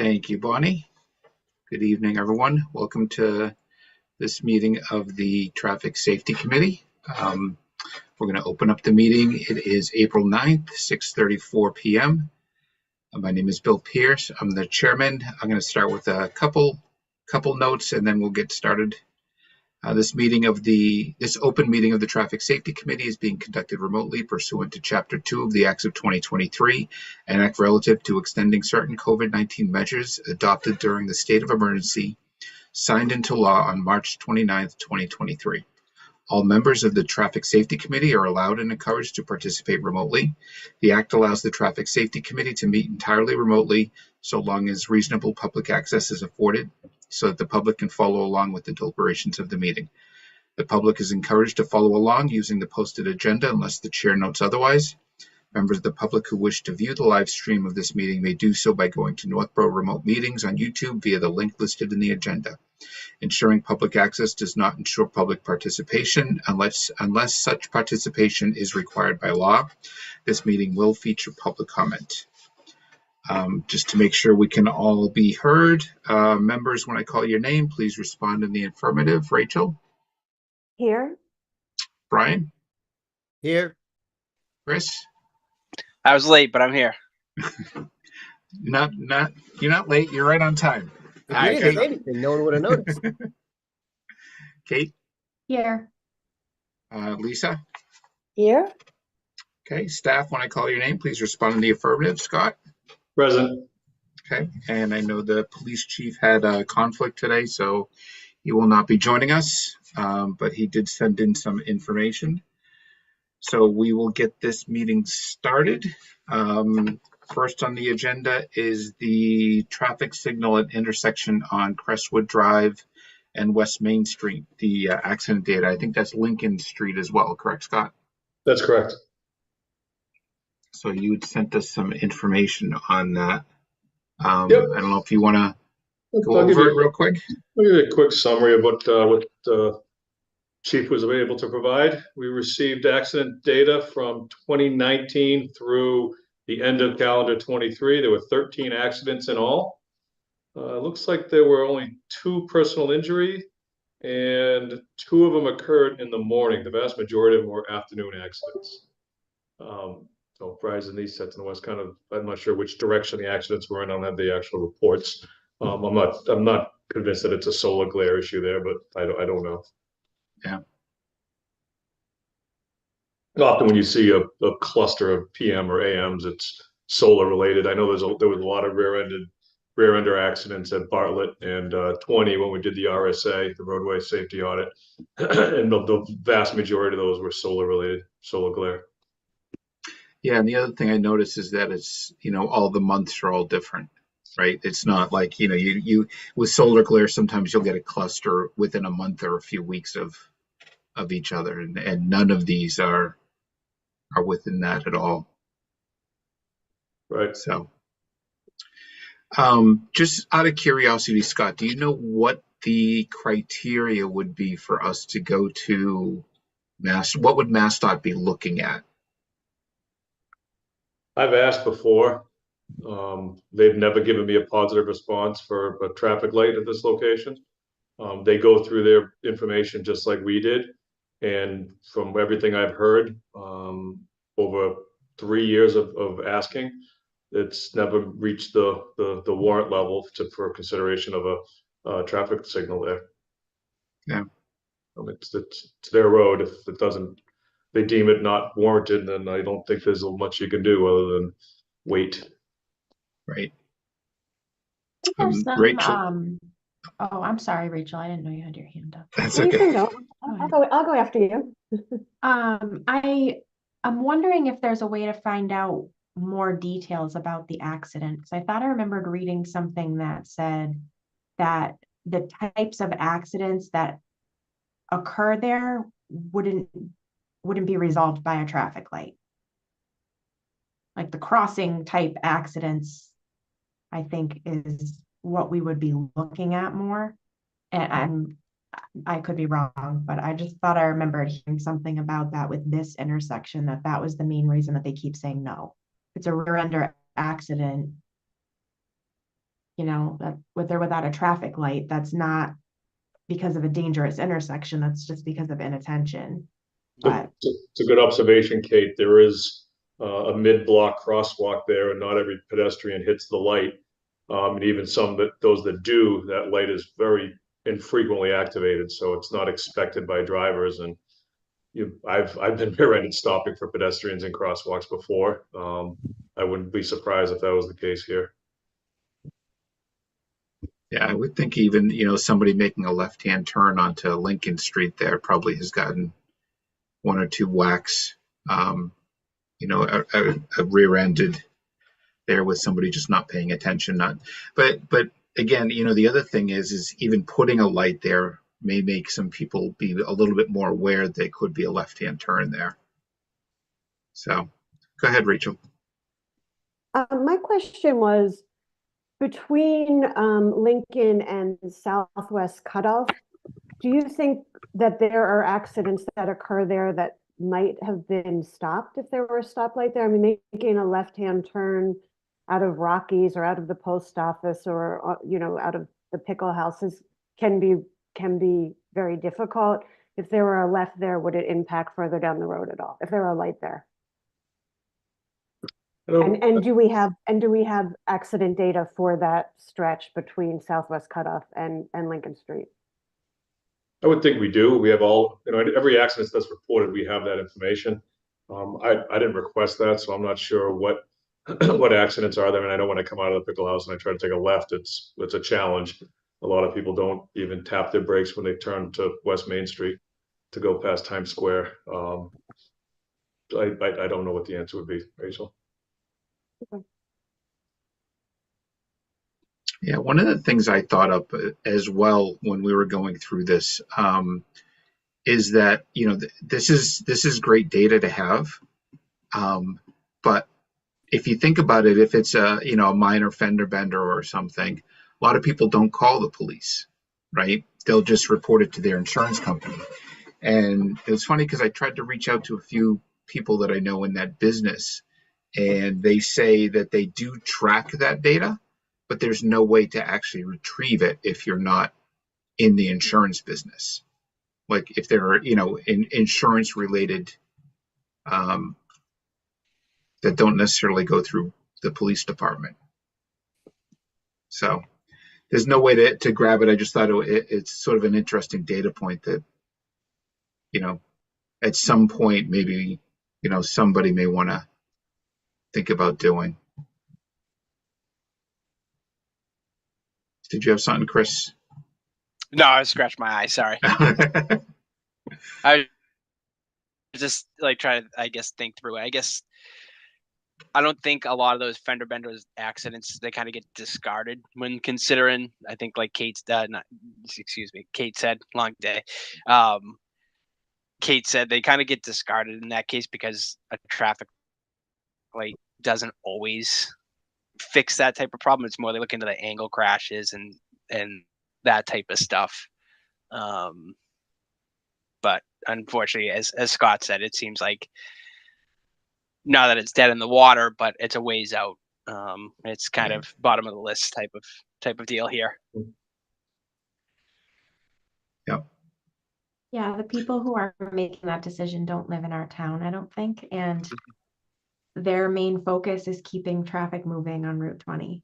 Thank you, Bonnie. Good evening, everyone. Welcome to this meeting of the Traffic Safety Committee. We're going to open up the meeting. It is April 9th, 6:34 p.m. My name is Bill Pierce. I'm the chairman. I'm going to start with a couple notes and then we'll get started. This open meeting of the Traffic Safety Committee is being conducted remotely pursuant to Chapter 2 of the Acts of 2023, an act relative to extending certain COVID-19 measures adopted during the state of emergency, signed into law on March 29th, 2023. All members of the Traffic Safety Committee are allowed and encouraged to participate remotely. The Act allows the Traffic Safety Committee to meet entirely remotely so long as reasonable public access is afforded so that the public can follow along with the deliberations of the meeting. The public is encouraged to follow along using the posted agenda unless the chair notes otherwise. Members of the public who wish to view the live stream of this meeting may do so by going to Northborough Remote Meetings on YouTube via the link listed in the agenda. Ensuring public access does not ensure public participation unless such participation is required by law. This meeting will feature public comment. Just to make sure we can all be heard, members, when I call your name, please respond in the affirmative. Rachel? Here. Brian? Here. Chris? I was late, but I'm here. You're not late. You're right on time. If you didn't say anything, no one would have noticed. Kate? Here. Lisa? Here. Okay. Staff, when I call your name, please respond in the affirmative. Scott? Present. Okay. And I know the police chief had a conflict today, so he will not be joining us, but he did send in some information. So we will get this meeting started. First on the agenda is the traffic signal at intersection on Crestwood Drive and West Main Street, the accident data. I think that's Lincoln Street as well, correct, Scott? That's correct. So you had sent us some information on that. Yep. I don't know if you want to go over it real quick. I'll give you a quick summary of what Chief was able to provide. We received accident data from 2019 through the end of calendar 23. There were 13 accidents in all. Looks like there were only 2 personal injury and 2 of them occurred in the morning. The vast majority of them were afternoon accidents. So Verizon these sets in the west, I'm not sure which direction the accidents were in. I don't have the actual reports. I'm not convinced that it's a solar glare issue there, but I don't know. Yeah. Often when you see a cluster of PM or AMs, it's solar related. I know there was a lot of rear ender accidents at Bartlett and 20 when we did the RSA, the roadway safety audit, and the vast majority of those were solar related, solar glare. Yeah, and the other thing I noticed is that it's, all the months are all different, right? It's not like, you with solar glare, sometimes you'll get a cluster within a month or a few weeks of each other, and none of these are within that at all. Right. So, just out of curiosity, Scott, do you know what the criteria would be for us to go to what would MassDOT be looking at? I've asked before. They've never given me a positive response for a traffic light at this location. They go through their information just like we did. And from everything I've heard, over 3 years of asking, it's never reached the warrant level for consideration of a traffic signal there. Yeah. It's their road. If it doesn't, they deem it not warranted, then I don't think there's much you can do other than wait. Right. There's some, Rachel. Oh, I'm sorry, Rachel. I didn't know you had your hand up. That's You okay. can go. I'll go after you. I'm wondering if there's a way to find out more details about the accident. Because I thought I remembered reading something that said that the types of accidents that occur there wouldn't be resolved by a traffic light. Like the crossing type accidents, I think, is what we would be looking at more. And I could be wrong, but I just thought I remembered hearing something about that with this intersection, that was the main reason that they keep saying no. It's a rear ender accident. you know, that with or without a traffic light, that's not because of a dangerous intersection, that's just because of inattention. But It's a good observation, Kate. There is a mid-block crosswalk there, and not every pedestrian hits the light. And even those that do, that light is very infrequently activated, so it's not expected by drivers. And I've been rear-ended stopping for pedestrians in crosswalks before. I wouldn't be surprised if that was the case here. Yeah, I would think even, somebody making a left-hand turn onto Lincoln Street there probably has gotten one or two whacks, a rear-ended there with somebody just not paying attention. But again, the other thing is even putting a light there may make some people be a little bit more aware there could be a left-hand turn there. So go ahead, Rachel. My question was between Lincoln and Southwest Cutoff, do you think that there are accidents that occur there that might have been stopped if there were a stoplight there? I mean, making a left-hand turn out of Rockies or out of the post office or, out of the pickle houses can be very difficult. If there were a left there, would it impact further down the road at all? If there were a light there? And do we have accident data for that stretch between Southwest Cutoff and Lincoln Street? I would think we do. We have every accident that's reported, we have that information. I didn't request that, so I'm not sure what what accidents are there. And I know when I come out of the pickle house and I try to take a left, it's a challenge. A lot of people don't even tap their brakes when they turn to West Main Street to go past Times Square. I don't know what the answer would be, Rachel. Okay. Yeah, one of the things I thought of as well when we were going through this is that this is great data to have, but if you think about it, if it's a minor fender bender or something, a lot of people don't call the police, right? They'll just report it to their insurance company. And it was funny because I tried to reach out to a few people that I know in that business, and they say that they do track that data, but there's no way to actually retrieve it if you're not in the insurance business. Like if there are, in insurance related that don't necessarily go through the police department. So there's no way to grab it. I just thought it's sort of an interesting data point that, at some point, maybe, somebody may want to think about doing. Did you have something, Chris? No, I scratched my eye. Sorry. I just trying to, I guess, think through it. I guess I don't think a lot of those fender benders accidents, they kind of get discarded when considering, I think Kate said, long day. Kate said they kind of get discarded in that case because a traffic light doesn't always fix that type of problem. It's more they look into the angle crashes and that type of stuff. But unfortunately, as Scott said, it seems like not that it's dead in the water, but it's a ways out. It's kind of bottom of the list type of deal here. Yep. yeah, the people who are making that decision don't live in our town, I don't think. And their main focus is keeping traffic moving on Route 20.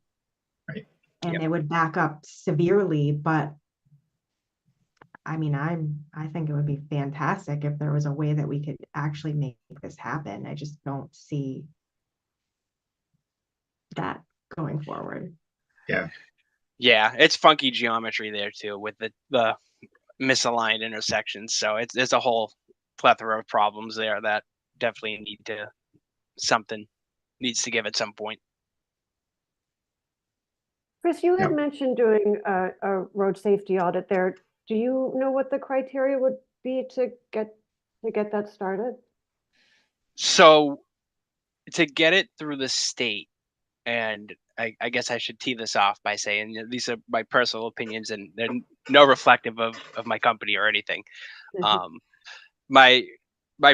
Right. And Yep. it would back up severely, but I mean, I think it would be fantastic if there was a way that we could actually make this happen. I just don't see that going forward. Yeah. Yeah, it's funky geometry there too with the misaligned intersections. So there's a whole plethora of problems there that definitely something needs to give at some point. Chris, you had Yep. mentioned doing a road safety audit there. Do you know what the criteria would be to get that started? So to get it through the state, and I guess I should tee this off by saying these are my personal opinions and they're no reflective of my company or anything. My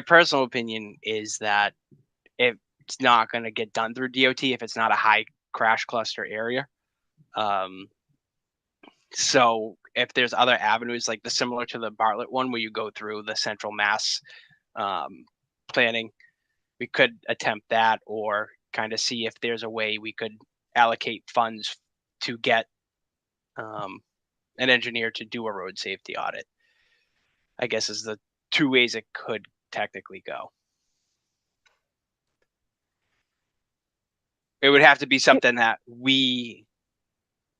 personal opinion is that if it's not going to get done through DOT, if it's not a high crash cluster area, So if there's other avenues like similar to the Bartlett one where you go through the central mass planning, we could attempt that, or kind of see if there's a way we could allocate funds to get an engineer to do a road safety audit. I guess is the two ways it could technically go. It would have to be something that we,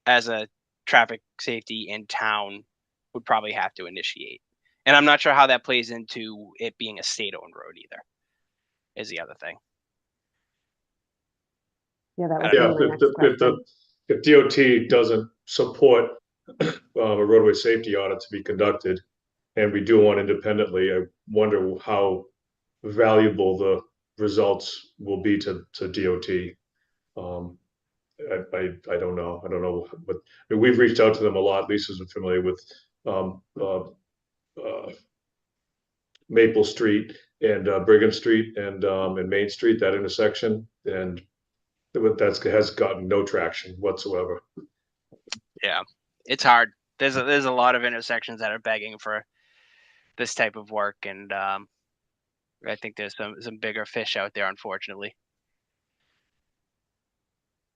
as a traffic safety in town, would probably have to initiate. And I'm not sure how that plays into it being a state-owned road either, is the other thing. Yeah, that was Yeah, gonna be my next question. If DOT doesn't support a roadway safety audit to be conducted, and we do one independently, I wonder how valuable the results will be to DOT. I don't know. I don't know, but I mean, we've reached out to them a lot. Lisa's familiar with Maple Street and Brigham Street and Main Street, that intersection, and that has gotten no traction whatsoever. Yeah, it's hard. There's a lot of intersections that are begging for this type of work, and I think there's some bigger fish out there, unfortunately.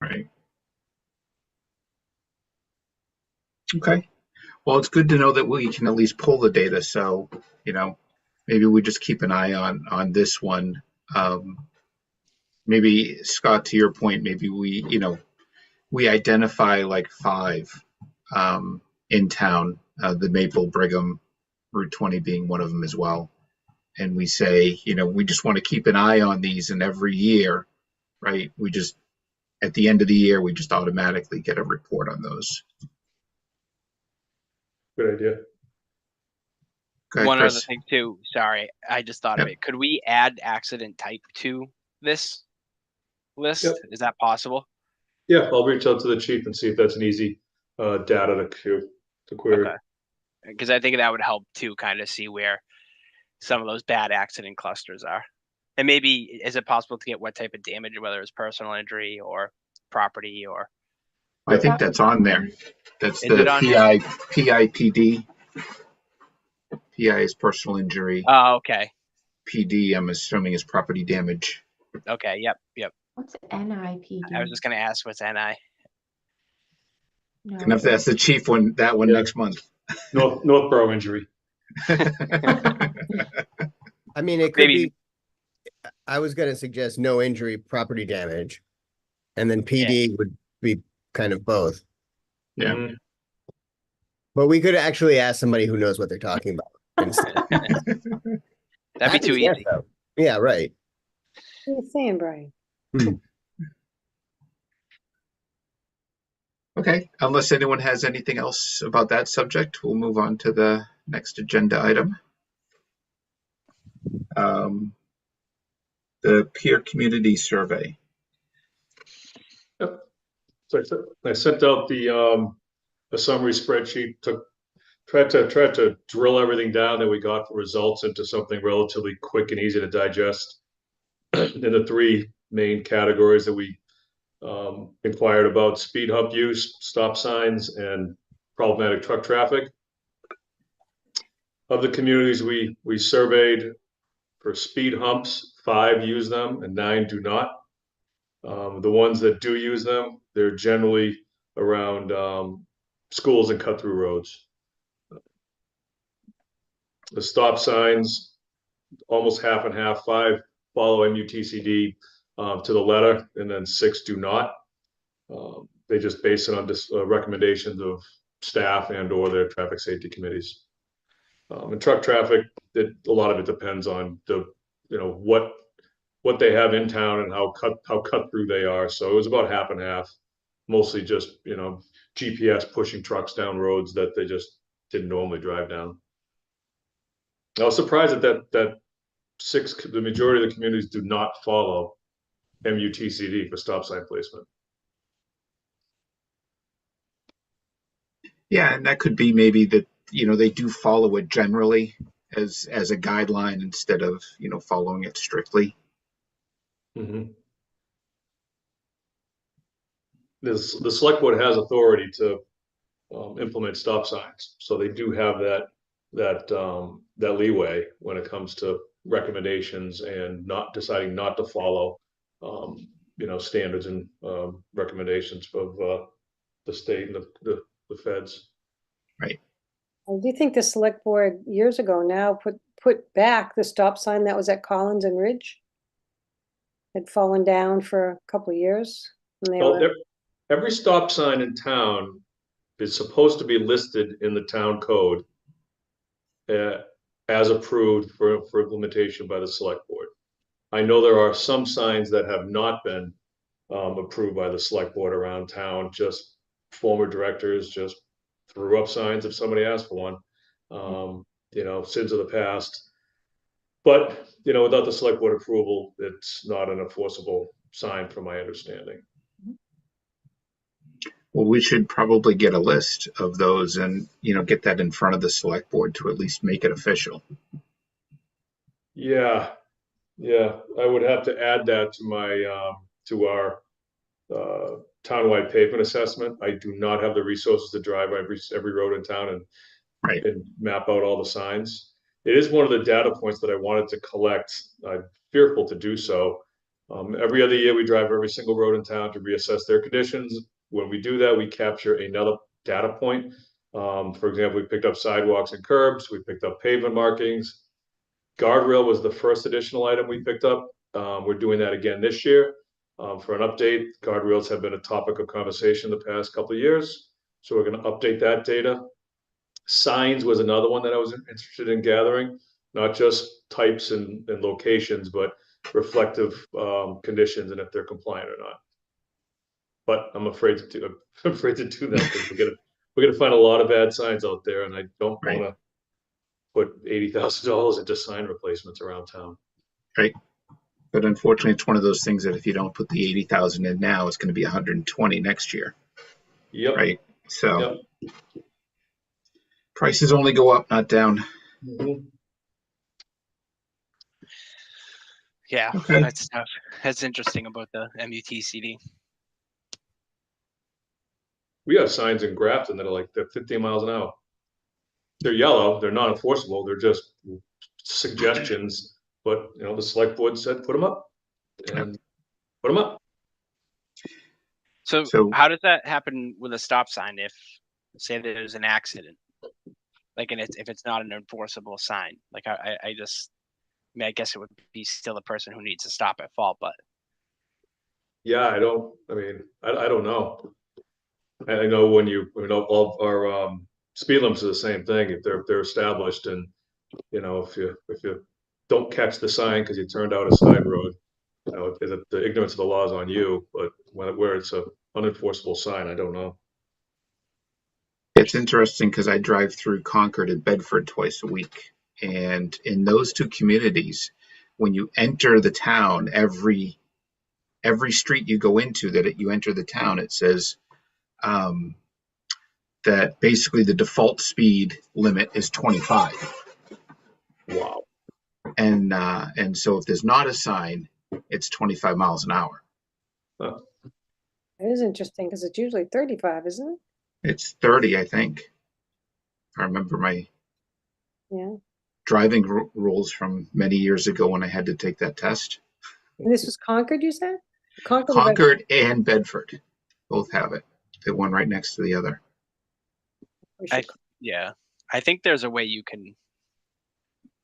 Right. Okay. Well, it's good to know that we can at least pull the data. So, maybe we just keep an eye on this one. Maybe Scott, to your point, maybe we identify like 5 in town, the Maple, Brigham, Route 20 being one of them as well. And we say, we just want to keep an eye on these, and every year, right, at the end of the year, we just automatically get a report on those. Good idea. Okay, One Chris. other thing too, sorry, I just thought of it. Could we add accident type to this list? Yep. Is that possible? Yeah, I'll reach out to the chief and see if that's an easy data to query. Okay. Because I think that would help too, kind of see where some of those bad accident clusters are. And maybe, is it possible to get what type of damage, whether it's personal injury or property or? I think that's on there. That's Is the it on PIPD. PI is personal injury. Oh, okay. PD, I'm assuming, is property damage. Okay. Yep. What's NIPD? I was just gonna ask what's NI. No. And if that's the chief one, that one Yeah. next month. Northborough injury. I mean, it could Maybe- be, I was gonna suggest no injury, property damage. And then PD would be kind of both. Yeah. Mhm. But we could actually ask somebody who knows what they're talking about instead. That'd be too Yes, easy. though. Yeah, right. What are you saying, Brian? Okay, unless anyone has anything else about that subject, we'll move on to the next agenda item. The peer community survey. So I sent out the summary spreadsheet, tried to drill everything down that we got for results into something relatively quick and easy to digest. In the 3 main categories that we inquired about: speed hump use, stop signs, and problematic truck traffic. Of the communities we surveyed for speed humps, 5 use them and 9 do not. The ones that do use them, they're generally around schools and cut-through roads. The stop signs, almost half and half. 5 follow MUTCD to the letter, and then 6 do not. They just base it on recommendations of staff and or their traffic safety committees. And truck traffic, a lot of it depends on what they have in town and how cut through they are. So it was about half and half, mostly just GPS pushing trucks down roads that they just didn't normally drive down. I was surprised that the majority of the communities do not follow MUTCD for stop sign placement. Yeah, and that could be maybe that, they do follow it generally as a guideline instead of, following it strictly. Mm-hmm. the select board has authority to implement stop signs, so they do have that leeway when it comes to recommendations and not deciding not to follow, standards and recommendations of the state and the feds. I do think the select board years ago now put back the stop sign that was at Collins and Ridge. Had fallen down for a couple of years. And they Well, were, every stop sign in town is supposed to be listed in the town code as approved for implementation by the select board. I know there are some signs that have not been approved by the select board around town, just former directors just threw up signs if somebody asked for one. Sins of the past. But, without the select board approval, it's not an enforceable sign from my understanding. Well, we should probably get a list of those and, get that in front of the select board to at least make it official. Yeah, I would have to add that to my, to our townwide pavement assessment. I do not have the resources to drive every road in town and map out all the signs. It is one of the data points that I wanted to collect. I'm fearful to do so. Every other year, we drive every single road in town to reassess their conditions. When we do that, we capture another data point. For example, we picked up sidewalks and curbs. We picked up pavement markings. Guardrail was the first additional item we picked up. We're doing that again this year. For an update, guardrails have been a topic of conversation the past couple of years. So we're going to update that data. Signs was another one that I was interested in gathering, not just types and locations, but reflective conditions and if they're compliant or not. But I'm afraid to do that because we're gonna find a lot of bad signs out there, and I don't want to put $80,000 into sign replacements around town. Right. But unfortunately, it's one of those things that if you don't put the 80,000 in now, it's going to be 120 next year. Yep. Right. So Yep. Prices only go up, not down. Mm-hmm. Yeah, Okay. that's tough. That's interesting about the MUTCD. We have signs in Grafton that are they're 15 miles an hour. They're yellow. They're not enforceable. They're just suggestions. But the select board said put them up, and put them up. So how does that happen with a stop sign if, say, there's an accident? And if it's not an enforceable sign, I guess it would be still the person who needs to stop at fault, but. Yeah, I don't know. I know when all our speed limits are the same thing. If they're established, and if you don't catch the sign because you turned out a side road, the ignorance of the law is on you. But where it's a unenforceable sign, I don't know. It's interesting because I drive through Concord and Bedford twice a week. And in those two communities, when you enter the town, every street you go into you enter the town, it says that basically the default speed limit is 25. Wow. And so if there's not a sign, it's 25 miles an hour. Huh. it is interesting because it's usually 35, isn't it? It's 30, I think. I remember my driving rules from many years ago when I had to take that test. And this was Concord, you said? Concord or Concord and Bedford both have it. They're one right next to the other. I think there's a way you can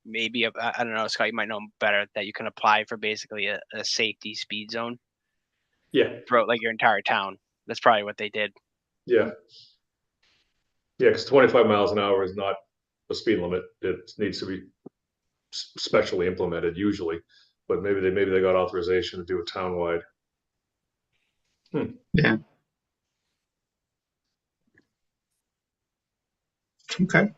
maybe, I don't know, Scott, you might know better, that you can apply for basically a safety speed zone. Yeah. Throughout your entire town. That's probably what they did. Yeah. Yeah, because 25 miles an hour is not a speed limit. It needs to be specially implemented usually, but maybe they got authorization to do it townwide. Yeah. Okay.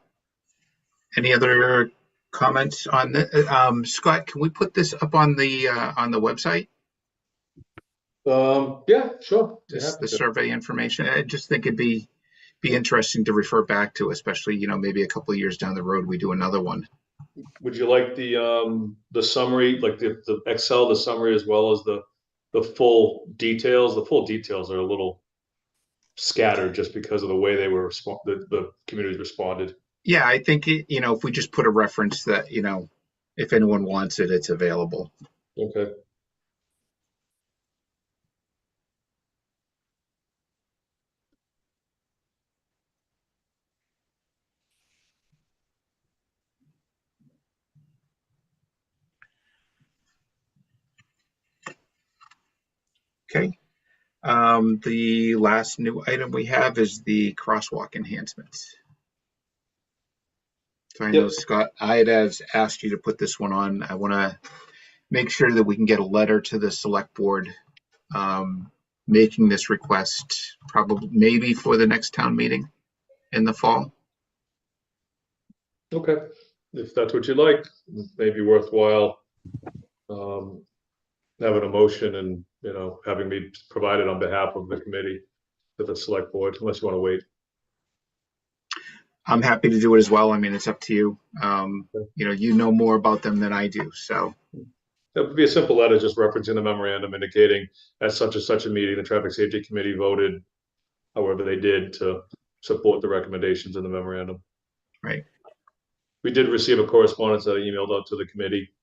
Any other comments on that? Scott, can we put this up on the website? Yeah, sure. Just the survey information. I just think it'd be interesting to refer back to, especially maybe a couple of years down the road we do another one. Would you like the summary, the Excel, the summary, as well as the full details? The full details are a little scattered just because of the way they were the communities responded. Yeah, I think, if we just put a reference that, if anyone wants it, it's available. Okay. Okay. The last new item we have is the crosswalk enhancements. So I know, Yep. Scott, I had asked you to put this one on. I want to make sure that we can get a letter to the select board making this request, probably maybe for the next town meeting in the fall. Okay, if that's what you like, maybe worthwhile having a motion and, having me provide it on behalf of the committee to the select board, unless you want to wait. I'm happy to do it as well. I mean, it's up to you. You know more about them than I do, so. It would be a simple letter just referencing the memorandum indicating at such and such a meeting, the Traffic Safety Committee voted however they did to support the recommendations in the memorandum. Right. We did receive a correspondence that I emailed out to the committee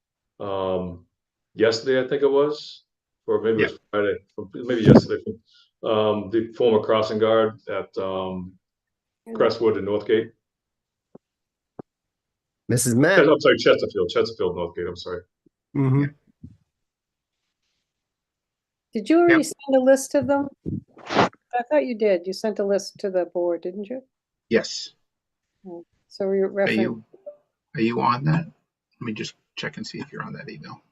yesterday, I think it was, or maybe it was Friday, maybe yesterday. The former crossing guard at Crestwood and Northgate. Mrs. Matt. I'm sorry, Chesterfield, Northgate, I'm sorry. Mhm. Did you already send a list of them? I thought you did. You sent a list to the board, didn't you? Yes. So we reference. Are you on that? Let me just check and see if you're on that email.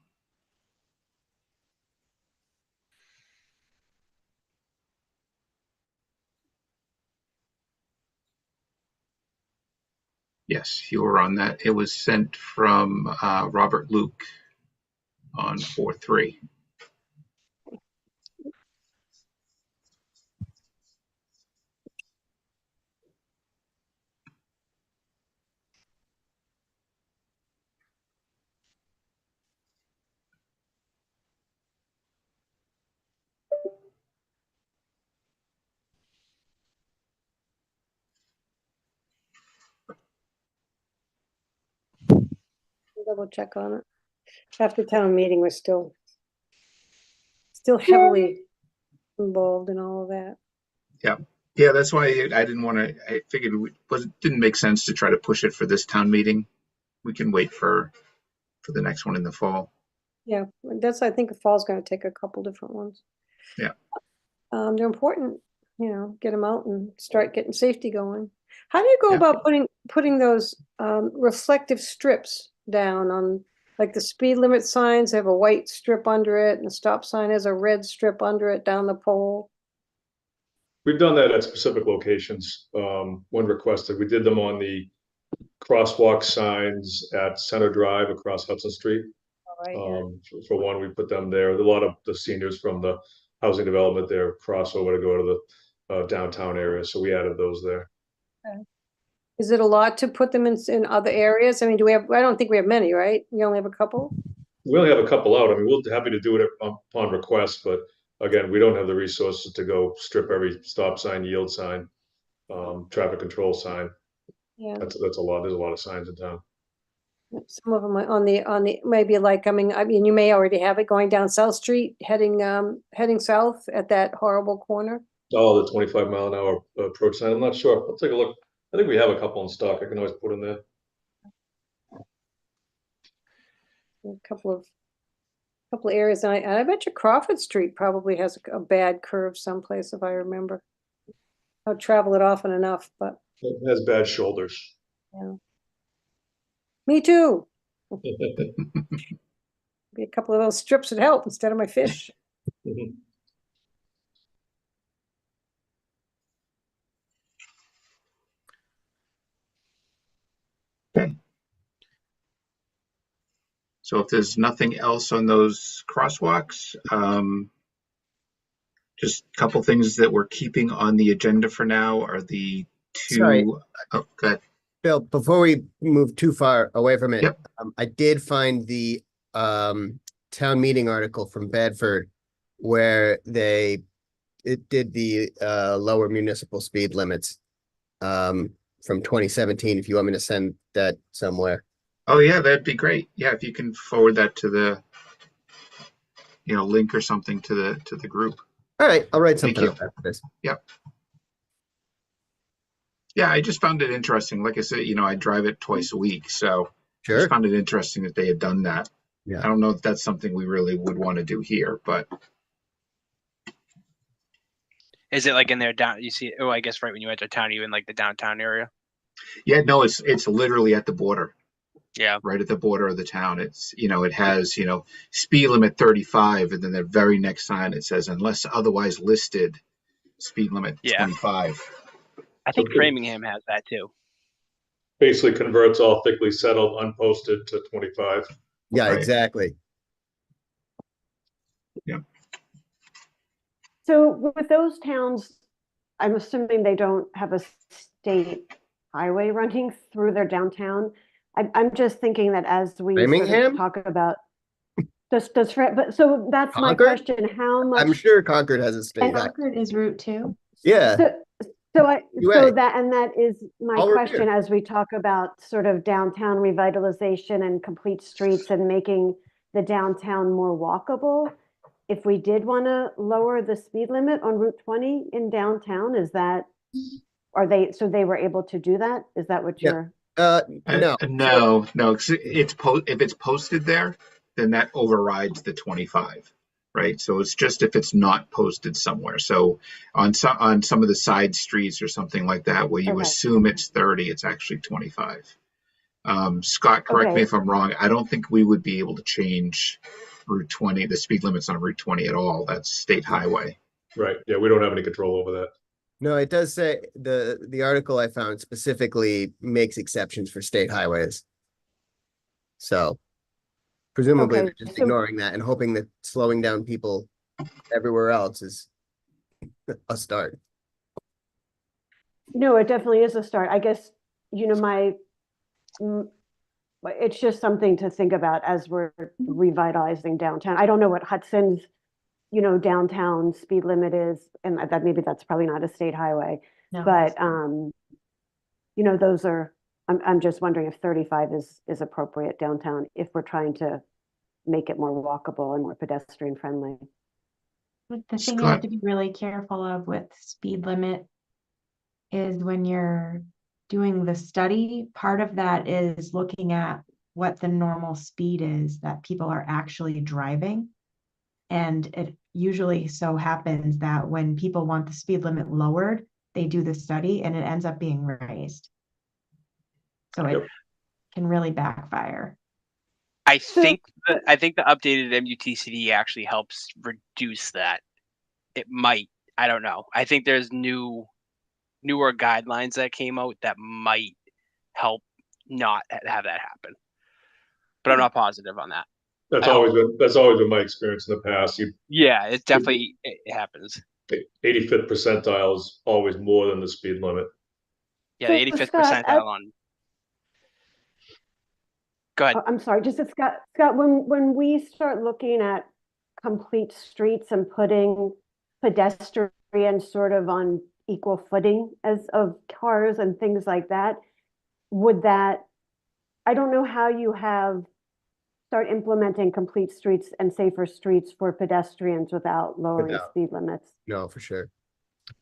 Yes, you were on that. It was sent from Robert Luke on 4/3. Double check on it. After town meeting, we're still heavily involved in all of that. Yeah, that's why I didn't want to. I figured it didn't make sense to try to push it for this town meeting. We can wait for the next one in the fall. Yeah, I think the fall's gonna take a couple different ones. Yeah. They're important, get them out and start getting safety going. How do you go Yeah. about putting those reflective strips down on, like the speed limit signs have a white strip under it and the stop sign has a red strip under it down the pole? We've done that at specific locations when requested. We did them on the crosswalk signs at Center Drive across Hudson Street. All right, yeah. For one, we put them there. A lot of the seniors from the housing development there cross over to go to the downtown area, so we added those there. Okay. Is it a lot to put them in other areas? I mean, I don't think we have many, right? We only have a couple? We only have a couple out. I mean, we're happy to do it upon request, but again, we don't have the resources to go strip every stop sign, yield sign, traffic control sign. Yeah. That's a lot. There's a lot of signs in town. Some of them are on the maybe like, I mean, you may already have it going down South Street, heading south at that horrible corner. Oh, the 25-mile-an-hour approach sign. I'm not sure. I'll take a look. I think we have a couple in stock. I can always put in there. A couple of areas, and I bet you Crawford Street probably has a bad curve someplace, if I remember. I'll travel it often enough, but It has bad shoulders. yeah. Me too. Be a couple of those strips would help instead of my fish. Okay. So if there's nothing else on those crosswalks, just a couple things that we're keeping on the agenda for now are the two. Sorry. Oh, go ahead. Bill, before we move too far away from it, Yep. I did find the town meeting article from Bedford where they it did the lower municipal speed limits from 2017, if you want me to send that somewhere. Oh, yeah, that'd be great. Yeah, if you can forward that to the, link or something to the group. All right, I'll write Thank something you. up after this. Yeah, I just found it interesting. Like I said, I drive it twice a week, so I Sure. just found it interesting that they had done that. Yeah. I don't know if that's something we really would want to do here, but Is it like in there down? You see? Oh, I guess right when you enter town, are you in like the downtown area? yeah, no, it's literally at the border, Yeah. right at the border of the town. It's, it has, speed limit 35, and then the very next sign it says, unless otherwise listed, speed limit Yeah. 25. I think Okay. Framingham has that too. Basically converts all thickly settled unposted to 25. Yeah, Right. exactly. So with those towns, I'm assuming they don't have a state highway running through their downtown. I'm just thinking that as we sort Framingham? of talk about, but so that's my Concord? question, how much? I'm sure Concord has a state. And Concord is Route 2. Yeah, So UA. that is my All Revere. question as we talk about sort of downtown revitalization and complete streets and making the downtown more walkable. If we did want to lower the speed limit on Route 20 in downtown, so they were able to do that? Is that what Yep. you're? No. No, 'cause if it's posted there, then that overrides the 25, right? So it's just if it's not posted somewhere. So on some of the side streets or something like that, where you Okay. assume it's 30, it's actually 25. Scott, correct me Okay. if I'm wrong. I don't think we would be able to change Route 20, the speed limits on Route 20 at all. That's state highway. Right. Yeah, we don't have any control over that. No, it does say the article I found specifically makes exceptions for state highways. So presumably Okay, they're just so- ignoring that and hoping that slowing down people everywhere else is a start. No, it definitely is a start. I guess, it's just something to think about as we're revitalizing downtown. I don't know what Hudson's, downtown speed limit is, and that maybe that's probably not a state highway, No. but, those are, I'm just wondering if 35 is appropriate downtown if we're trying to make it more walkable and more pedestrian friendly. But the thing you have Scott? to be really careful of with speed limit is when you're doing the study, part of that is looking at what the normal speed is that people are actually driving. And it usually so happens that when people want the speed limit lowered, they do the study and it ends up being raised. So it Yep. can really backfire. I So- think the updated MUTCD actually helps reduce that. It might. I don't know. I think there's newer guidelines that came out that might help not have that happen. But I'm not positive on that. That's I always been my experience in the past. Yeah, it definitely it happens. 85th percentile is always more than the speed limit. Yeah, the So, 85th Scott, percentile on. Go ahead. I'm sorry, just Scott, when we start looking at complete streets and putting pedestrians sort of on equal footing as of cars and things like that, I don't know how you start implementing complete streets and safer streets for pedestrians without lowering Without. speed limits. No, for sure.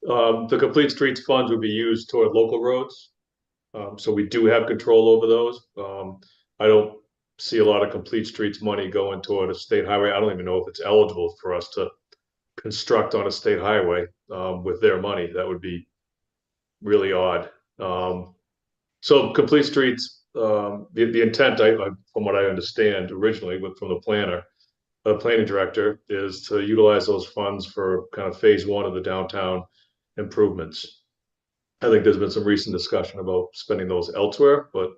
The complete streets funds would be used toward local roads. So we do have control over those. I don't see a lot of complete streets money going toward a state highway. I don't even know if it's eligible for us to construct on a state highway with their money. That would be really odd. So complete streets, the intent, from what I understand originally from the planning director, is to utilize those funds for kind of phase one of the downtown improvements. I think there's been some recent discussion about spending those elsewhere, but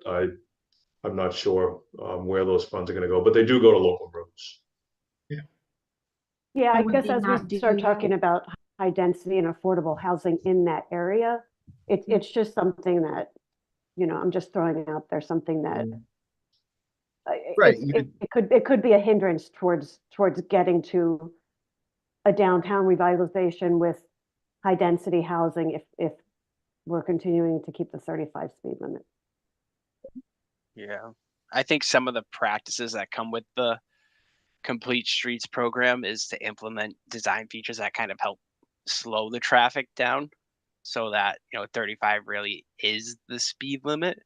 I'm not sure where those funds are going to go, but they do go to local roads. Yeah, So I would guess they as not we do start that? talking about high density and affordable housing in that area, it's just something that, I'm just throwing out there, something that Right, it could be a hindrance towards getting to a downtown revitalization with high density housing if we're continuing to keep the 35 speed limit. Yeah. I think some of the practices that come with the Complete Streets program is to implement design features that kind of help slow the traffic down so that, 35 really is the speed limit.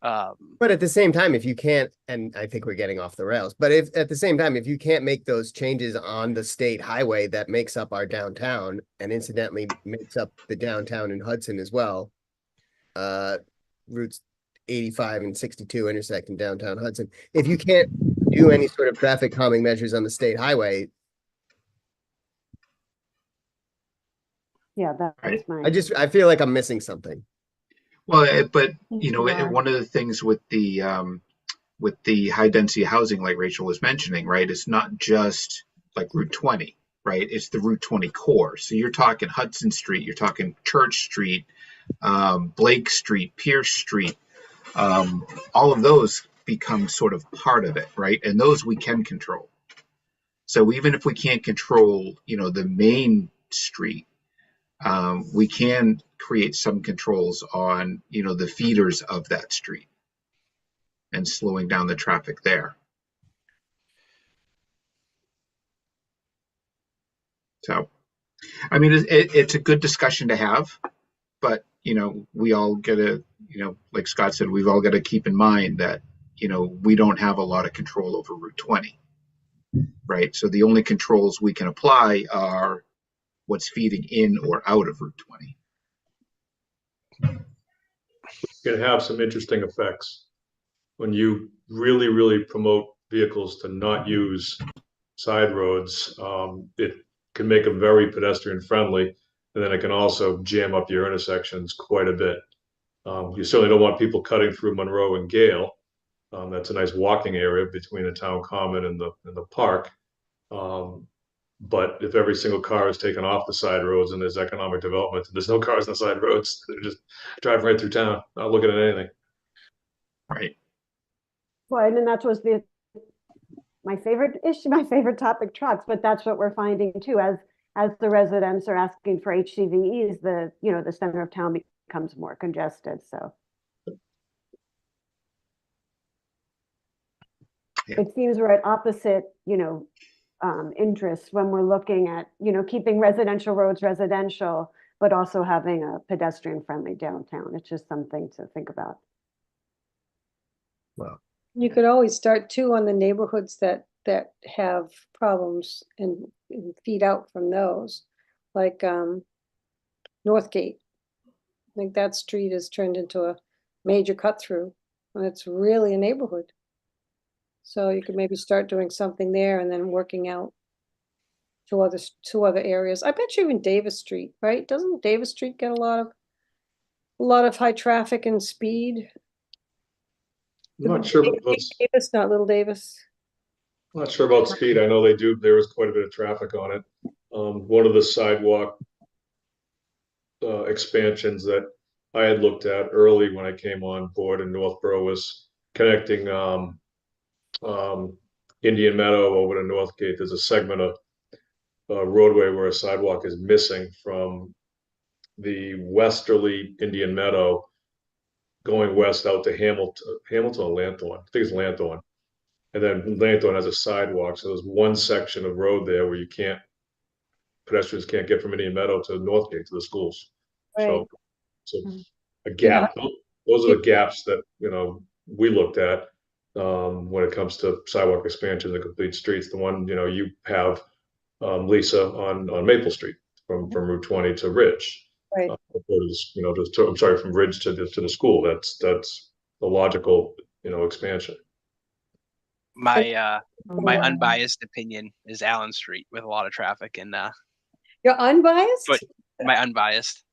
But at the same time, if you can't, and I think we're getting off the rails, but if at the same time, if you can't make those changes on the state highway that makes up our downtown and incidentally makes up the downtown in Hudson as well, routes 85 and 62 intersect in downtown Hudson. If you can't do any sort of traffic calming measures on the state highway, Yeah, that's Right. my. I feel like I'm missing something. Well, but You are. one of the things with the high density housing, like Rachel was mentioning, right? It's not just like Route 20, right? It's the Route 20 core. So you're talking Hudson Street, you're talking Church Street, Blake Street, Pierce Street. All of those become sort of part of it, right? And those we can control. So even if we can't control, the main street, we can create some controls on, the feeders of that street and slowing down the traffic there. So, I mean, it's a good discussion to have, but, we all gotta, like Scott said, we've all got to keep in mind that, we don't have a lot of control over Route 20, right? So the only controls we can apply are what's feeding in or out of Route 20. Can have some interesting effects when you really, really promote vehicles to not use side roads. It can make them very pedestrian friendly, and then it can also jam up your intersections quite a bit. You certainly don't want people cutting through Monroe and Gale. That's a nice walking area between the town common and the park. But if every single car is taken off the side roads and there's economic development, and there's no cars on the side roads, they're just driving right through town, not looking at anything. Right. Well, and that was my favorite issue, my favorite topic, trucks, but that's what we're finding too, as the residents are asking for HCVEs, the center of town becomes more congested, so. Yeah. It seems we're at opposite, interests when we're looking at, keeping residential roads residential, but also having a pedestrian friendly downtown. It's just something to think about. Well, You could always start too on the neighborhoods that have problems and feed out from those, like Northgate. I think that street has turned into a major cut through, and it's really a neighborhood. So you could maybe start doing something there and then working out to other areas. I bet you even Davis Street, right? Doesn't Davis Street get a lot of high traffic and speed? I'm not sure about Davis, not Little Davis. I'm not sure about speed. I know they do. There was quite a bit of traffic on it. One of the sidewalk expansions that I had looked at early when I came on board in Northborough was connecting Indian Meadow over to Northgate. There's a segment of roadway where a sidewalk is missing from the westerly Indian Meadow going west out to Hamilton or Lanthorn. I think it's Lanthorn. And then Lanthorn has a sidewalk. So there's one section of road there where pedestrians can't get from Indian Meadow to Northgate to the schools. Right. So a gap. Those are the gaps that, we looked at when it comes to sidewalk expansion and complete streets. The one, you have Lisa on Maple Street from Route 20 to Ridge. Right. I'm sorry, from Ridge to the school. That's the logical, expansion. My unbiased opinion is Allen Street with a lot of traffic and You're unbiased? But- my unbiased.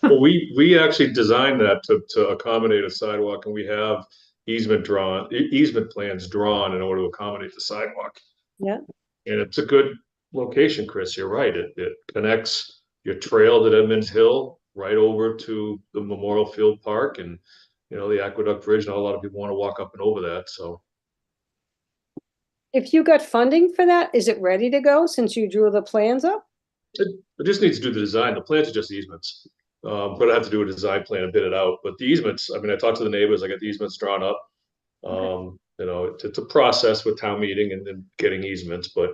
Well, we actually designed that to accommodate a sidewalk, and we have easement plans drawn in order to accommodate the sidewalk. Yeah. And it's a good location, Chris. You're right. It connects your trail at Edmonds Hill right over to the Memorial Field Park and, the Aqueduct Bridge. Not a lot of people want to walk up and over that. So If you got funding for that, is it ready to go since you drew the plans up? It just needs to do the design. The plans are just easements. But I have to do a design plan and bid it out. But the easements, I mean, I talked to the neighbors, I got the easements drawn up. You know, it's a process with town meeting and then getting easements, but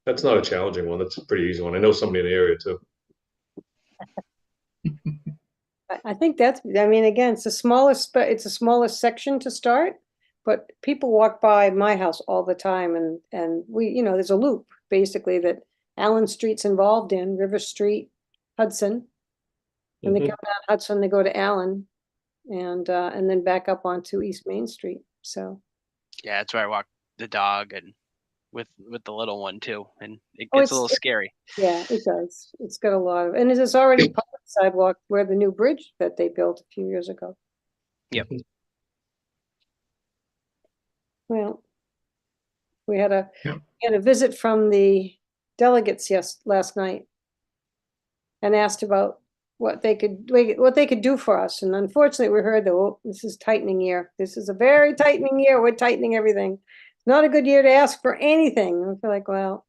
that's not a challenging one. That's a pretty easy one. I know somebody in the area too. I think that's, I mean, again, it's the smallest, it's a smallest section to start, but people walk by my house all the time and we, you know, there's a loop basically that Allen Street's involved in, River Street, Hudson. When they come down Hudson, they go to Allen and then back up onto East Main Street. So. Yeah, that's where I walk the dog and with the little one too, and it Oh, gets a little scary. Yeah, it does. It's got a lot of, and it is already public sidewalk where the new bridge that they built a few years ago. Yep. Well, we had a visit from the delegates last night and asked about what they could do for us. And unfortunately, we heard that, oh, this is tightening year. This is a very tightening year. We're tightening everything. It's not a good year to ask for anything. I feel like, well,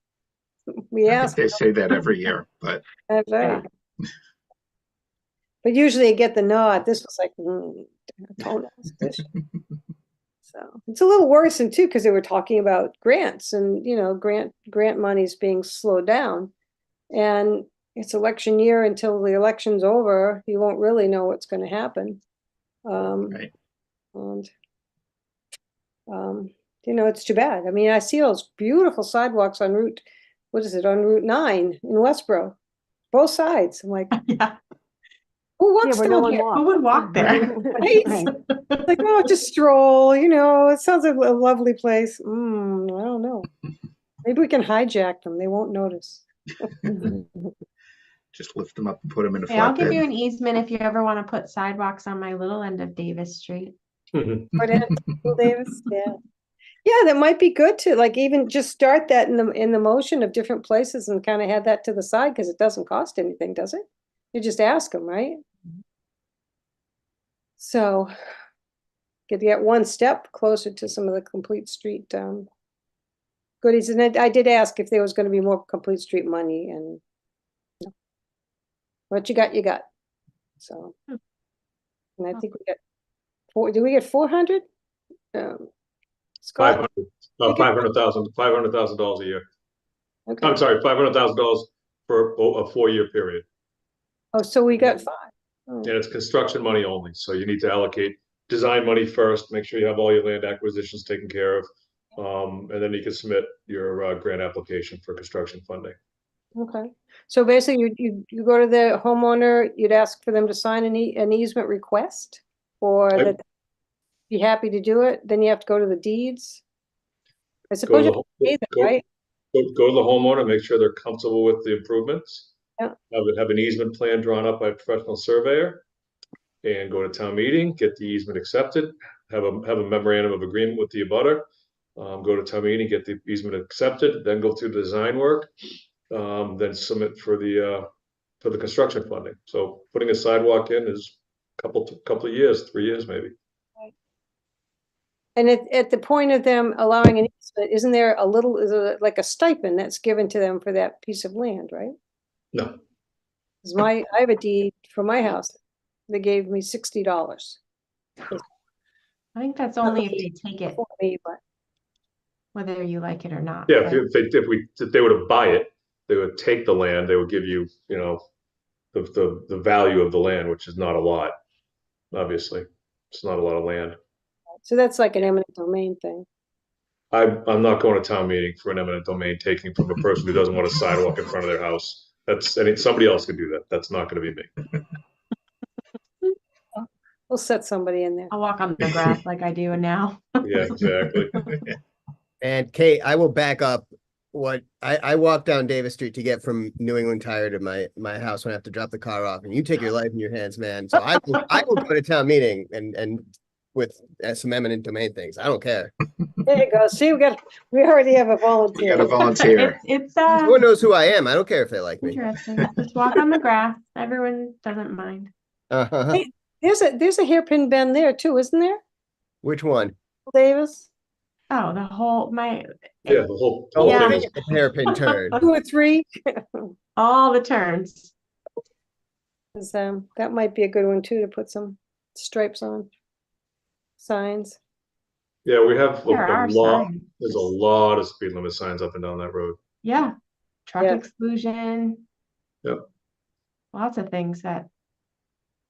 we I asked. think they say that every year, but That's right. But usually you get the nod. This was like, don't ask this. So it's a little worrisome too, because they were talking about grants and, you know, grant money's being slowed down. And it's election year. Until the election's over, you won't really know what's going to happen. right. And, you know, it's too bad. I mean, I see those beautiful sidewalks on Route 9 in Westboro, both sides. I'm like, Yeah. who walks where no down one here? walks. Who would walk there? Right. Like, oh, just stroll, you know, it sounds like a lovely place. I don't know. Maybe we can hijack them. They won't notice. Just lift them up and put them in a Hey, I'll give you flatbed. an easement if you ever want to put sidewalks on my little end of Davis Street. Put in Davis, yeah. Yeah, that might be good to like even just start that in the motion of different places and kind of have that to the side because it doesn't cost anything, does it? You just ask them, right? So get one step closer to some of the complete street goodies. And I did ask if there was going to be more complete street money, and what you got. So, and I think we got do we get 400? Scott? $500,000 a year. Okay. I'm sorry, $500,000 for a 4-year period. Oh, so we got 5. Oh. And it's construction money only. So you need to allocate design money first, make sure you have all your land acquisitions taken care of. And then you can submit your grant application for construction funding. Okay. So basically you go to the homeowner, you'd ask for them to sign an easement request, or that be happy to do it. Then you have to go to the deeds. I suppose you have to pay them, right? Go to the homeowner, make sure they're comfortable with the improvements. Yeah. Have an easement plan drawn up by a professional surveyor, and go to town meeting, get the easement accepted, have a memorandum of agreement with the abutter, go to town meeting, get the easement accepted, then go through the design work, then submit for the construction funding. So putting a sidewalk in is a couple of years, 3 years maybe. And at the point of them allowing an easement, isn't there like a stipend that's given to them for that piece of land, right? No. Because I have a deed for my house. They gave me $60. I think that's only if they take it, For me, but whether you like it or not. Yeah, right? if they were to buy it, they would take the land, they would give you, you know, the value of the land, which is not a lot. Obviously, it's not a lot of land. so that's like an eminent domain thing. I'm not going to town meeting for an eminent domain taking from a person who doesn't want a sidewalk in front of their house. Somebody else could do that. That's not going to be me. We'll set somebody in there. I'll walk on the grass like I do now. Yeah, exactly. And Kate, I will back up what I walk down Davis Street to get from New England Tire to my house when I have to drop the car off, and you take your life in your hands, man. So I will go to town meeting and with some eminent domain things. I don't care. There you go. See, we already have a We volunteer. got a volunteer. It's Everyone knows who I am. I don't care if they like me. interesting. Just walk on the grass. Everyone doesn't mind. Uh-huh. Hey, there's a hairpin bend there too, isn't there, Which one? Davis? Oh, the whole Yeah, the whole Oh, Yeah. thing is hairpin turn. 2 or 3? all the turns. 'Cause, that might be a good one too, to put some stripes on. Signs. Yeah, we have There a are lot, signs. there's a lot of speed limit signs up and down that road. Yeah, truck Yeah. exclusion. Yep. Lots of things that,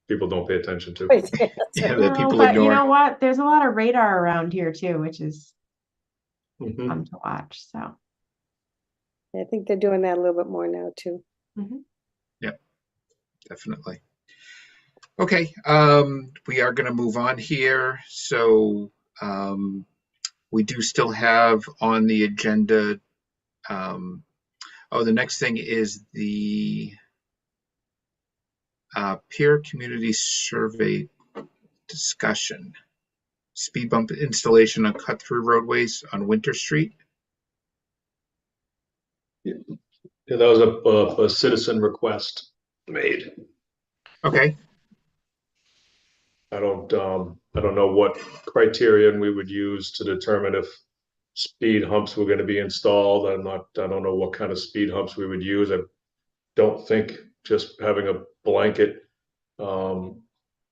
People don't pay attention to. Yeah, that no, people but you ignore. know what? There's a lot of radar around here too, which is Mhm. fun to watch, so. I think they're doing that a little bit more now too. Mhm. Definitely. Okay, we are gonna move on here. So, we do still have on the agenda, the next thing is the peer community survey discussion. Speed bump installation on cut-through roadways on Winter Street. Yeah, that was a citizen request made. Okay, I don't know what criterion we would use to determine if speed humps were gonna be installed. I don't know what kind of speed humps we would use. I don't think just having a blanket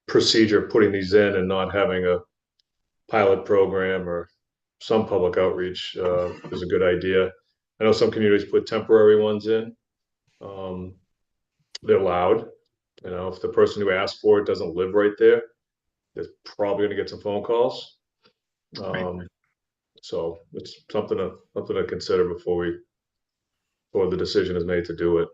procedure, putting these in and not having a pilot program or some public outreach is a good idea. I know some communities put temporary ones in. They're loud. You know, if the person who asked for it doesn't live right there, they're probably gonna get some phone calls. Right. So it's something to consider before the decision is made to do it.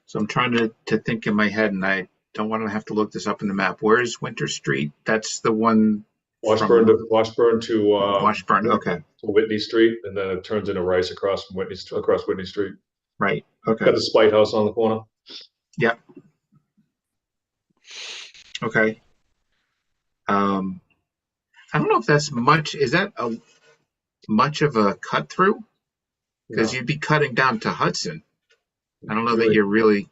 so I'm trying to think in my head, and I don't want to have to look this up in the map. Where is Winter Street? That's the one. Washburn to Washburn, okay, to Whitney Street, and then it turns into Rice across Whitney Street. right, okay, Got the Spite House on the corner. yep. Okay. I don't know if that's much. Is that much of a cut through? Because No, you'd be cutting down to Hudson. I don't know that really, you're really.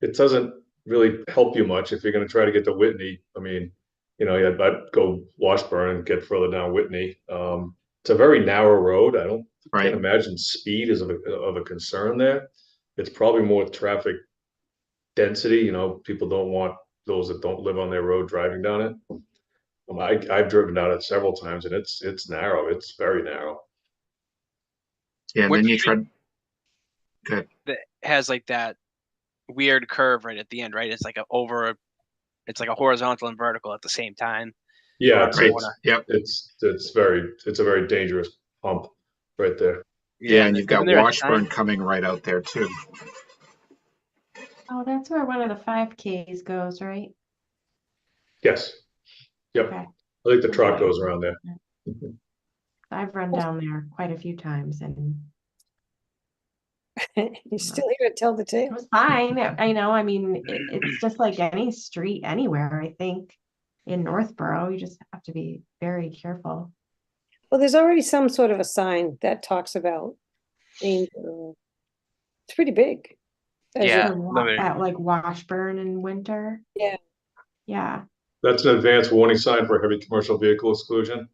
it doesn't really help you much if you're going to try to get to Whitney. I mean, you know, I'd go Washburn and get further down Whitney. It's a very narrow road. Can't Right. imagine speed is of a concern there. It's probably more traffic density. You know, people don't want those that don't live on their road driving down it. I've driven down it several times, and it's narrow. It's very narrow. Yeah, and then Winter you Street- try. Good. That has like that weird curve right at the end, right? It's like it's like a horizontal and vertical at the same time. Yeah, Right. Yep. it's a very dangerous hump right there. Yeah, and you've got isn't there a Washburn sign? coming right out there too. Oh, that's where one of the 5Ks goes, right? Yes. Yep. Okay. I think the truck goes around there. I've run down there quite a few times and You're still here to tell the it tale. was fine. I mean, it's just like any street anywhere, I think. In Northborough, you just have to be very careful. Well, there's already some sort of a sign that talks about danger. It's pretty big. As you- Yeah. At like Washburn in winter. Yeah. Yeah. That's an advanced warning sign for heavy commercial vehicle exclusion.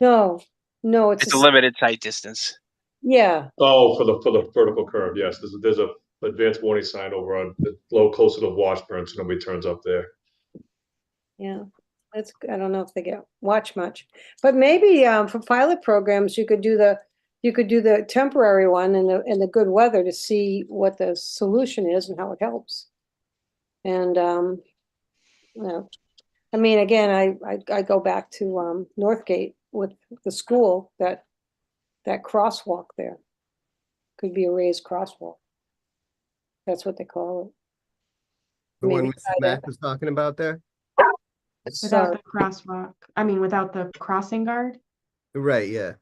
No, it's It's a limited sight distance. Yeah, Oh, for the vertical curve, yes. There's a advanced warning sign over on the closer to Washburn, so nobody turns up there. yeah. I don't know if they watch much, but maybe for pilot programs, you could do the temporary one in the good weather to see what the solution is and how it helps. And I mean, again, I go back to Northgate with the school, that crosswalk there could be a raised crosswalk. That's what they call it. The one Maybe Mrs. try Mack that. was talking about there? Without the crosswalk. I mean, without the crossing guard. Right, yeah.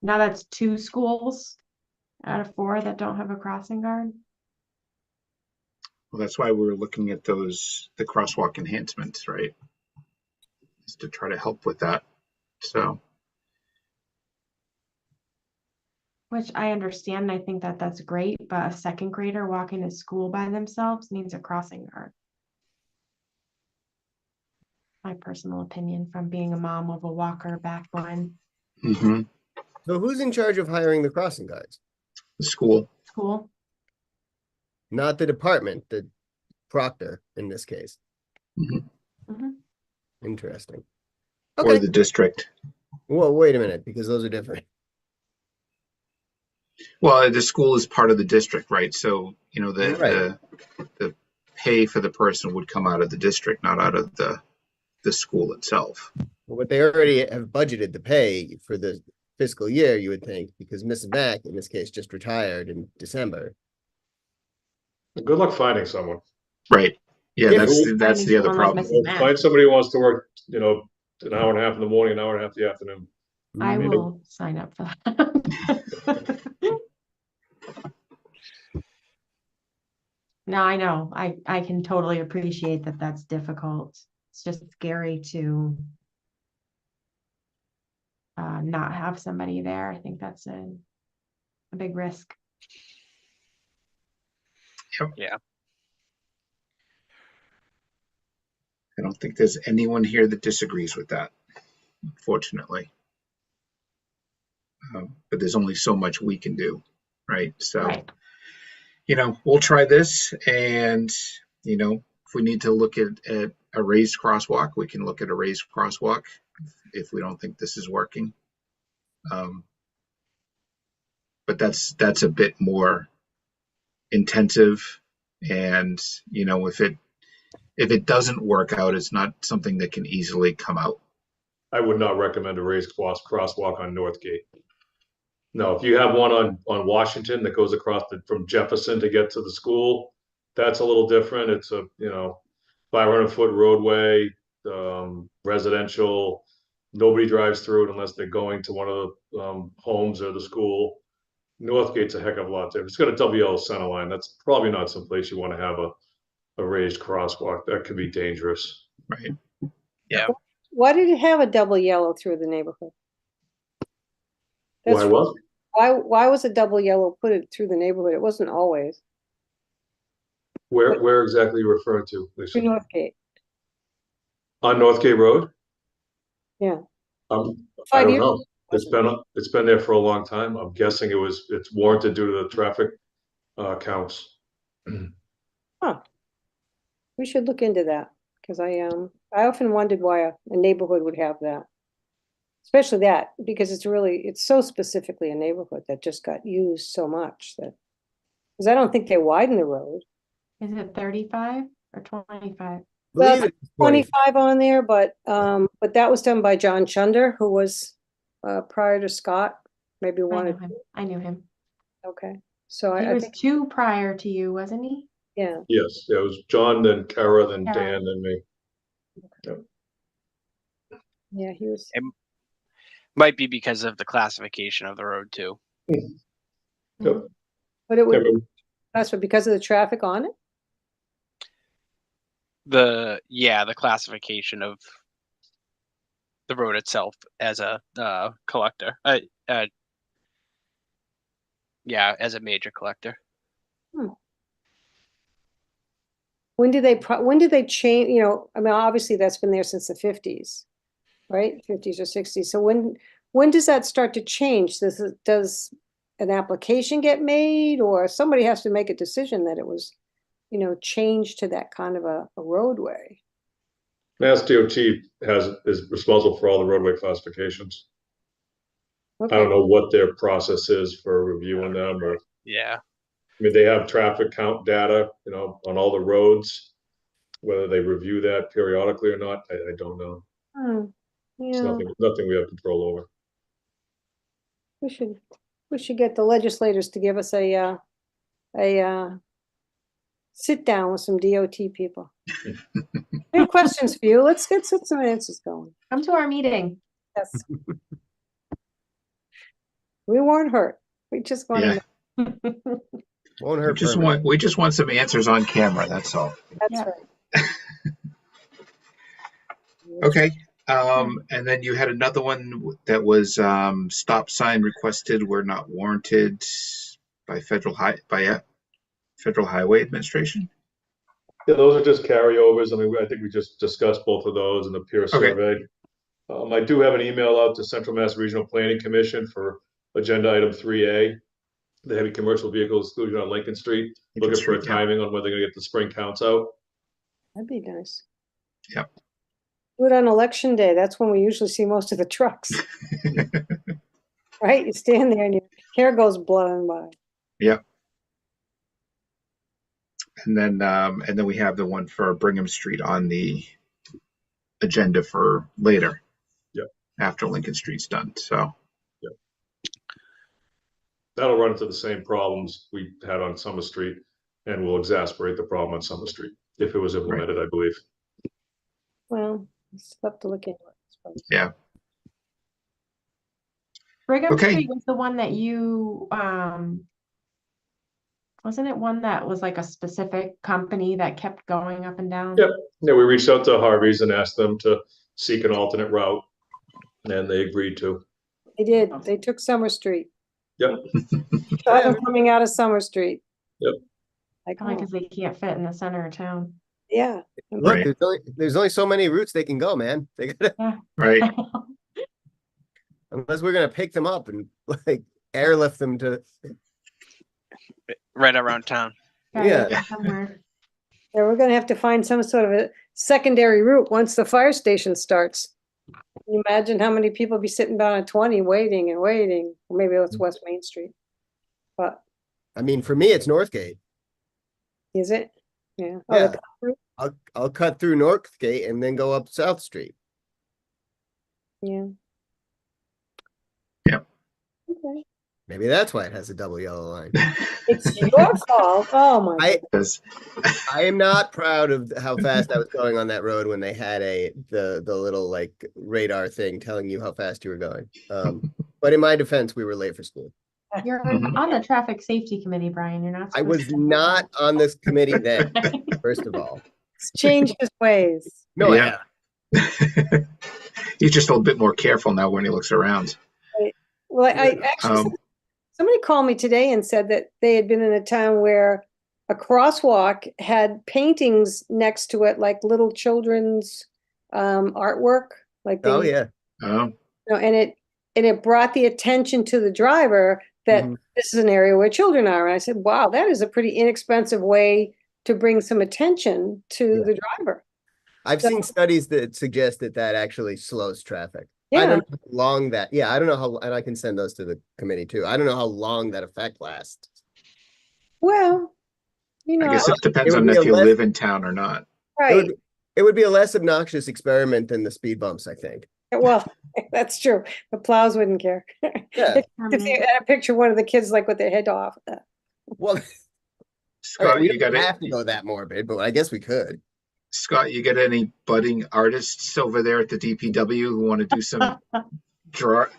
Now that's 2 schools out of 4 that don't have a crossing guard. Well, that's why we were looking at the crosswalk enhancements, right? Is to try to help with that. So. Which I understand, and I think that that's great, but a second grader walking to school by themselves needs a crossing guard. My personal opinion from being a mom of a walker back when. Mhm. So who's in charge of hiring the crossing guards? The school. School. not the department, the Proctor in this case. Mhm. Mhm. Interesting. Or Okay, the district. well, wait a minute, because those are different. Well, the school is part of the district, right? So, Right. the pay for the person would come out of the district, not out of the school itself. But they already have budgeted the pay for the fiscal year, you would think, because Mrs. Mack, in this case, just retired in December. Good luck finding someone. Right. Yeah, Yeah, that's the other Someone like problem. Mrs. Mack. Find somebody who wants to work, an hour and a half in the morning, an hour and a half in the afternoon. I Mhm. will sign up for that. No, I know. I can totally appreciate that that's difficult. It's just scary to not have somebody there. I think that's a big risk. I don't think there's anyone here that disagrees with that, unfortunately. But there's only so much we can do, right? So, Right. we'll try this, and if we need to look at a raised crosswalk, we can look at a raised crosswalk if we don't think this is working. But that's a bit more intensive, and if it doesn't work out, it's not something that can easily come out. I would not recommend a raised crosswalk on Northgate. No, if you have one on Washington that goes across from Jefferson to get to the school, that's a little different. It's a 500-foot roadway, residential. Nobody drives through it unless they're going to one of the homes or the school. Northgate's a heck of a lot different. It's got a double yellow center line. That's probably not someplace you want to have a raised crosswalk. That could be dangerous. Right. Yeah. Why did it have a double yellow through the neighborhood? Why was? Why was a double yellow put it through the neighborhood? It wasn't always. Where exactly are you referring to, Lisa? Through Northgate. On Northgate Road? Yeah. I 5 don't years. know. It's been there for a long time. I'm guessing it's warranted due to the traffic counts. We should look into that because I often wondered why a neighborhood would have that. Especially that, because it's so specifically a neighborhood that just got used so much that, because I don't think they widen the road. Is it 35 or 25? Well, Believe it's 20. 25 on there, but that was done by John Chunder, who was prior to Scott. Maybe I wanted, knew him. I knew him. okay. So He I was think, 2 prior to you, wasn't he? yeah, Yes, it was John, then Kara, then Kara. Dan, then me. yeah, he was. Might be because of the classification of the road too. Yep. But it would, Everyone- that's because of the traffic on it? The classification of the road itself as a collector. As a major collector. When did they change, I mean, obviously that's been there since the 50s, right? 50s or 60s. So when does that start to change? Does an application get made, or somebody has to make a decision that it was, changed to that kind of a roadway? Mass DOT is responsible for all the roadway classifications. I Okay. don't know what their process is for reviewing them, or Yeah. I mean, they have traffic count data, on all the roads. Whether they review that periodically or not, I don't know. It's Yeah, nothing we have control over. we should get the legislators to give us a sit down with some DOT people. I have questions for you. Let's get some answers going. Come to our meeting. Yes. We weren't hurt. We just want Yeah. to know. Won't We hurt. just want some answers on camera. That's all. That's Yeah. right. Okay. And then you had another one that was stop sign requested were not warranted by Federal Highway Administration. Yeah, those are just carryovers. I mean, I think we just discussed both of those in the peer survey. I do have an email out to Central Mass Regional Planning Commission for agenda item 3A. the heavy commercial vehicle exclusion on Lincoln Street. Lincoln Looking for a Street, yeah. timing on when they're gonna get the spring counts out. That'd be nice. Yep. Do it on election day. That's when we usually see most of the trucks, right? You stand there and your hair goes blowing by. Yep. And then we have the one for Brigham Street on the agenda for later. Yep. After Lincoln Street's done, so. That'll run into the same problems we had on Summer Street and will exacerbate the problem on Summer Street if it was implemented, I believe. Well, it's have to look into it. I suppose. Yeah. Brigham Okay. Street was the one that you, wasn't it one that was like a specific company that kept going up and down? Yep. Yeah, we reached out to Harvey's and asked them to seek an alternate route, and they agreed to. They did. They took Summer Street. Yep. Saw them coming out of Summer Street. Yep. Like, Probably oh, because they can't fit in the center of town. yeah. Look, Right. there's only so many routes they can go, man. They gotta, Right. unless we're gonna pick them up and like airlift them to. Right around town. Gotta Yeah. go somewhere. Yeah, we're gonna have to find some sort of a secondary route once the fire station starts. Can you imagine how many people be sitting down at 20 waiting and waiting? Or maybe it's West Main Street. But I mean, for me, it's Northgate. is it? Yeah. Oh, Yeah. the route? I'll cut through Northgate and then go up South Street. Yeah. Yep. Okay. Maybe that's why it has a double yellow line. It's your fault. Oh my. I Because I am not proud of how fast I was going on that road when they had the little like radar thing telling you how fast you were going. But in my defense, we were late for school. You're Mhm. on the traffic safety committee, Brian. You're not. I supposed was to- not on this committee then, first of all. He's changed his ways. No, Yeah. he's just a little bit more careful now when he looks around. Well, I actually, Um, somebody called me today and said that they had been in a town where a crosswalk had paintings next to it, like little children's artwork. Like they, Oh yeah. Oh, you know, and it brought the attention to the driver that Mhm. this is an area where children are. And I said, wow, that is a pretty inexpensive way to bring some attention to Yeah. the driver. I've So- seen studies that suggest that actually slows traffic. I Yeah, don't know how long that, yeah, I don't know how, and I can send those to the committee too. I don't know how long that effect lasts. well, you know, I guess it depends it would on be if a you less- live in town or not. It right. would, it would be a less obnoxious experiment than the speed bumps, I think. Well, that's true. The plows wouldn't care. Yeah. If you had a picture of one of the kids like with their head off. Well, Scott, we you don't got have to go that morbid, but I guess we could. Scott, you got any budding artists over there at the DPW who want to do some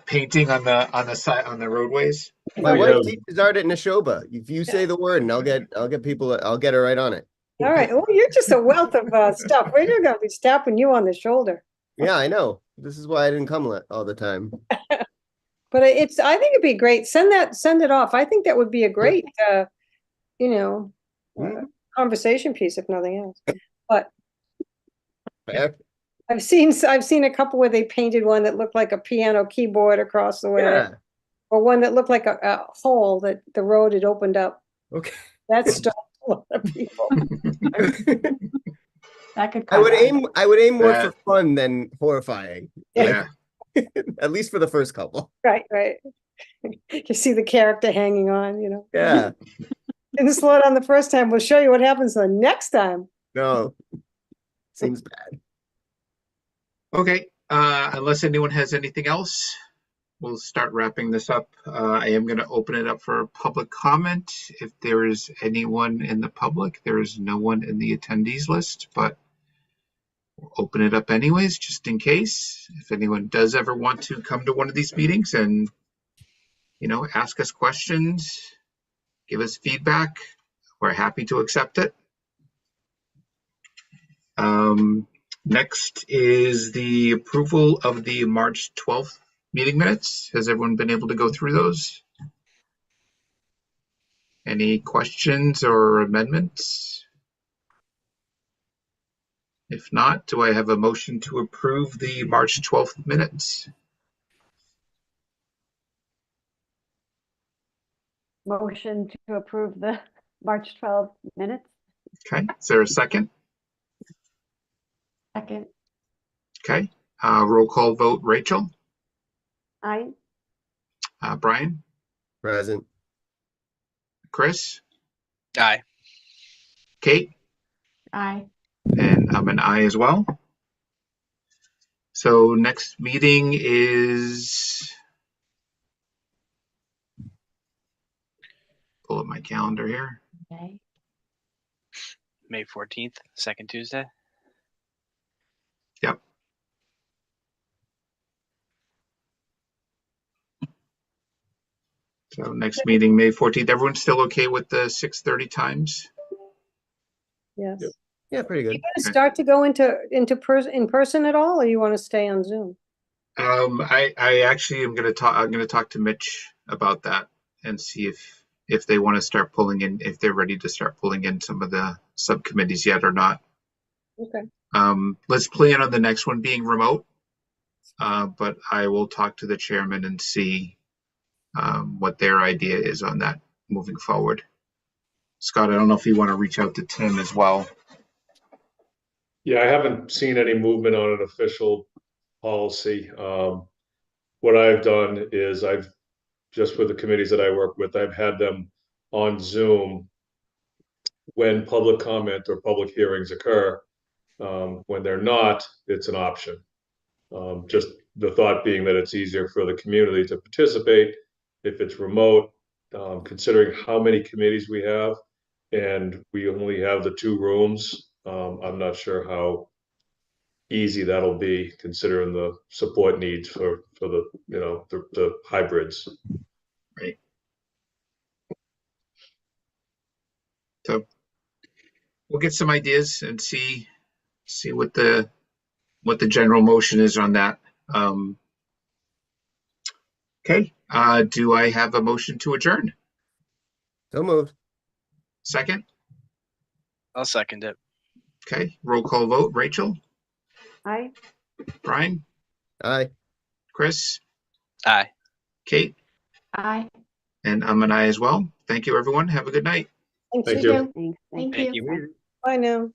painting on the side on the roadways? My We wife have- teaches art at Neshoba. If you say the word, and I'll get people. I'll get her right on it. All right. Oh, you're just a wealth of stuff. We're just gonna be tapping you on the shoulder. Yeah, I know. This is why I didn't come all the time. But I think it'd be great. Send it off. I think that would be a great, you know, Mhm. conversation piece, if nothing else. But Fair. I've seen a couple where they painted one that looked like a piano keyboard across the way, Yeah. or one that looked like a hole that the road had opened up. Okay. That stopped a lot of people. That could. I would cause- aim. I would aim more That- for fun than horrifying. Yeah. At least for the first couple. Right, right. You see the character hanging on, you know. Yeah. Didn't slow down the first time. We'll show you what happens the next time. No. Seems bad. Okay. Unless anyone has anything else, we'll start wrapping this up. I am going to open it up for public comment. If there is anyone in the public, there is no one in the attendees list, but we'll open it up anyways, just in case. If anyone does ever want to come to one of these meetings and, ask us questions, give us feedback, we're happy to accept it. Next is the approval of the March 12th meeting minutes. Has everyone been able to go through those? Any questions or amendments? If not, do I have a motion to approve the March 12th minutes? motion to approve the March 12 minutes. Okay, is there a second? Second, Okay, roll call vote, Rachel, Aye. Brian, Present. Chris, Aye. Kate, aye. and I'm an aye as well. So next meeting is, pull up my calendar here. Okay. May 14th, second Tuesday. Yep. So next meeting, May 14th. Everyone's still okay with the 6:30 times? Yes. Yep. Yeah, pretty You good. gonna start to go in person at all, or you want to stay on Zoom? I actually am gonna talk. I'm gonna talk to Mitch about that and see if they want to start pulling in, if they're ready to start pulling in some of the subcommittees yet or not. Okay. Let's plan on the next one being remote. But I will talk to the chairman and see what their idea is on that moving forward. Scott, I don't know if you want to reach out to Tim as well. Yeah, I haven't seen any movement on an official policy. What I've done is just with the committees that I work with, I've had them on Zoom when public comment or public hearings occur. When they're not, it's an option. Just the thought being that it's easier for the community to participate if it's remote, considering how many committees we have, and we only have the 2 rooms. I'm not sure how easy that'll be, considering the support needs for the the hybrids. Right. So we'll get some ideas and see what the general motion is on that. Okay. Do I have a motion to adjourn? So moved. Second? I'll second it. Okay. Roll call vote. Rachel, Aye. Brian, Aye. Chris, Aye. Kate, Aye. and I'm an aye as well. Thank you, everyone. Have a good night. Thanks. Thank You you. too. Thanks. Thank Thank you. you. Bye now.